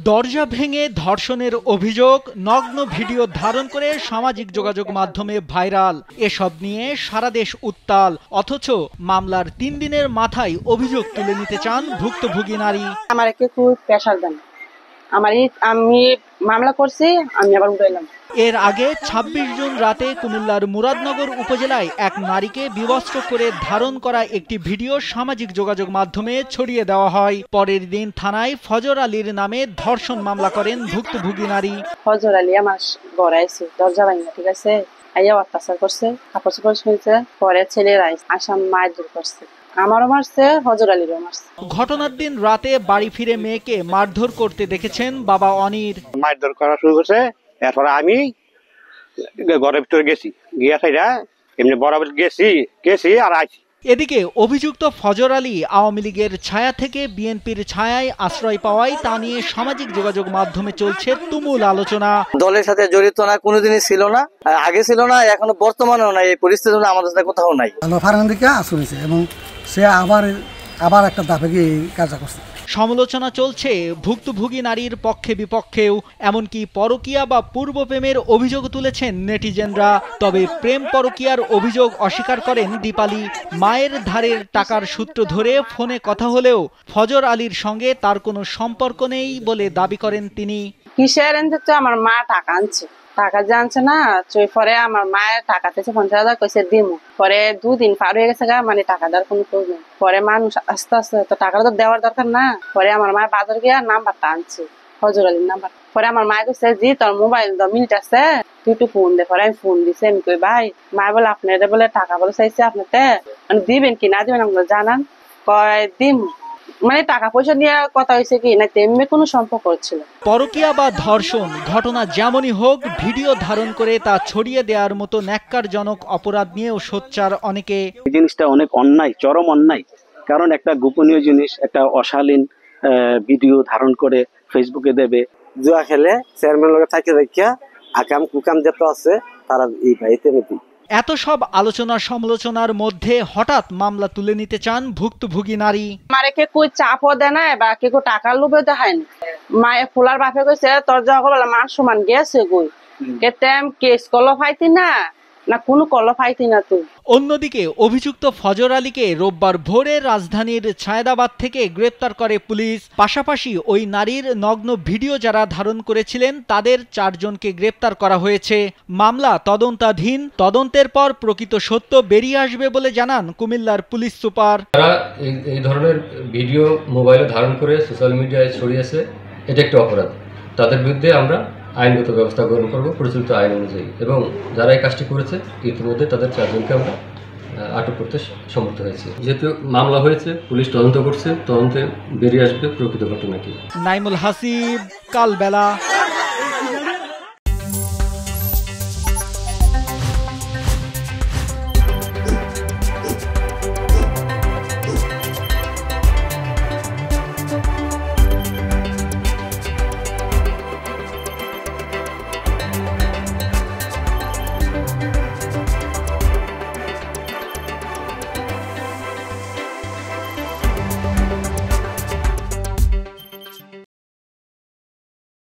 দরজা ভেঙে ধর্ষণের অভিযোগ, নগ্ন ভিডিও ধারণ করে সামাজিক যোগাযোগ মাধ্যমে ভাইরাল। এসব নিয়ে সারা দেশ উত্তাল, অথচ মামলার 3 দিনের মাথায় অভিযোগ তুলে নিতে চান ভুক্তভোগী নারী। আমার একটু প্রেশার দেন, আমি মামলা করছি, আমি আবার উঠাইলাম। এর আগে 26 জুন রাতে কুমিল্লার মুরাদনগর উপজেলায় এক নারীকে বিবস্ত্র করে ধারণ করা একটি ভিডিও সামাজিক যোগাযোগ মাধ্যমে ছড়িয়ে দেওয়া হয়। পরের দিন থানায় ফজর আলীর নামে ধর্ষণ মামলা করেন ভুক্তভোগী নারী। ফজর আলী আমার ঘরে আইছে, দরজা ভাঙা, ঠিক আছে, আইয়া অত্যাচার করছে, কাপড় চোপড় শুনছে, পরে ছেলেরা আসাম মারধর করছে, আমারও মারছে, ফজর আলীরও মারছে। ঘটনার দিন রাতে বাড়ি ফিরে মেয়েকে মারধর করতে দেখেছেন বাবা অনির। মারধর করা শুরু করছে, এরপরে আমি ঘরের ভিতরে গেছি, গিয়া সাইডা এমনি বরাবর গেছি আর আইছি। এদিকে অভিযুক্ত ফজর আলী আওয়ামী লীগের ছায়া থেকে বিএনপির ছায়ায় আশ্রয় পাওয়ায় তা নিয়ে সামাজিক যোগাযোগ মাধ্যমে চলছে তুমুল আলোচনা। দলের সাথে জড়িত না, কোনোদিনই ছিল না, আগে ছিল না, এখনো বর্তমানেও নাই। এই পরিস্থিতি আমাদের সাথে কোথাও নাই। ফারান দিকে আসছে এবং সে আবার একটা দাপে গিয়ে কাজ করছে। সমালোচনা চলছে ভুক্তভোগী নারীর পক্ষে বিপক্ষেও, এমনকি পরকীয়া বা পূর্ব প্রেমের অভিযোগ তুলেছেন নেটিজেনরা। তবে প্রেম পরকীয়ার অভিযোগ অস্বীকার করেন দীপালি। মায়ের ধারের টাকার সূত্র ধরে ফোনে কথা হলেও ফজর আলীর সঙ্গে তার কোনো সম্পর্ক নেই বলে দাবি করেন তিনি। কিসের আনছে? আমার মা টাকা আনছে, টাকা জানছে না, পরে আমার মায়ের টাকা থেকে 50,000 কইছে দিমু, পরে 2 দিন পার হয়ে গেছে, মানে টাকা দেওয়ার কোনো খোঁজ নেই। পরে মানুষ আস্তে আস্তে তো টাকাটা তো দেওয়ার দরকার না, পরে আমার মা বাজার গিয়া নাম্বারটা আনছে, ফজর আলীর নাম্বার। পরে আমার মা কইছে, জি তোর মোবাইল 10 মিনিট আছে, তুই একটু ফোন দে। পরে আমি ফোন দিছি, আমি কই ভাই, মা বলে আপনারা বলে টাকা বলে চাইছে, আপনাতে মানে দিবেন কি না দিবেন আপনারা জানান। কয় দিম, মানে টাকা পয়সা নিয়ে কথা হয়েছে কি না, তেমনি কোনো সম্পর্ক ছিল। পরকীয়া বা ধর্ষণ ঘটনা যেমনই হোক, ভিডিও ধারণ করে তা ছড়িয়ে দেওয়ার মতো ন্যাক্কারজনক অপরাধ নিয়েও সোচ্চার অনেকে। এই জিনিসটা অনেক অন্যায়, চরম অন্যায়। কারণ একটা গোপনীয় জিনিস, একটা অশালীন ভিডিও ধারণ করে ফেসবুকে দেবে। জুয়া খেলে চেয়ারম্যান লোক থাকে দেখিয়া আকাম কুকাম যেটা আছে তারা এই বাড়িতে নেই। এত সব আলোচনা সমালোচনার মধ্যে হঠাৎ মামলা তুলে নিতে চান ভুক্তভোগী নারী। মারে কে কই চাপও দেয় না বা কে টাকার লোভে দেখায় না। মায়ে ফুলার বাপে কইছে তোর যখন মান সমান গেছে কই, কেতেম কেস কলো ফাইতি না কোনো কলো ফাইতি না তুই। অন্যদিকে অভিযুক্ত ফজর আলীকে রোববার ভোরে রাজধানীর ছায়দাবাদ থেকে গ্রেপ্তার করে পুলিশ। পাশাপাশি ওই নারীর নগ্ন ভিডিও যারা ধারণ করেছিলেন তাদের 4 জনকে গ্রেপ্তার করা হয়েছে। মামলা তদন্তাধীন, তদন্তের পর প্রকৃত সত্য বেরিয়ে আসবে বলে জানান কুমিল্লার পুলিশ সুপার। যারা এই ধরনের ভিডিও মোবাইলে ধারণ করে সোশ্যাল মিডিয়ায় ছড়িয়েছে, এটা একটা অপরাধ। তাদের বিরুদ্ধে আমরা আইনগত ব্যবস্থা গ্রহণ করব প্রচলিত আইন অনুযায়ী, এবং যারা এই কাজটি করেছে ইতিমধ্যে তাদের 4 জনকে আমরা আটক করতে সমর্থ হয়েছি। যেহেতু মামলা হয়েছে, পুলিশ তদন্ত করছে, তদন্তে বেরিয়ে আসবে প্রকৃত ঘটনা কি। নাইমুল হাসিব, কালবেলা।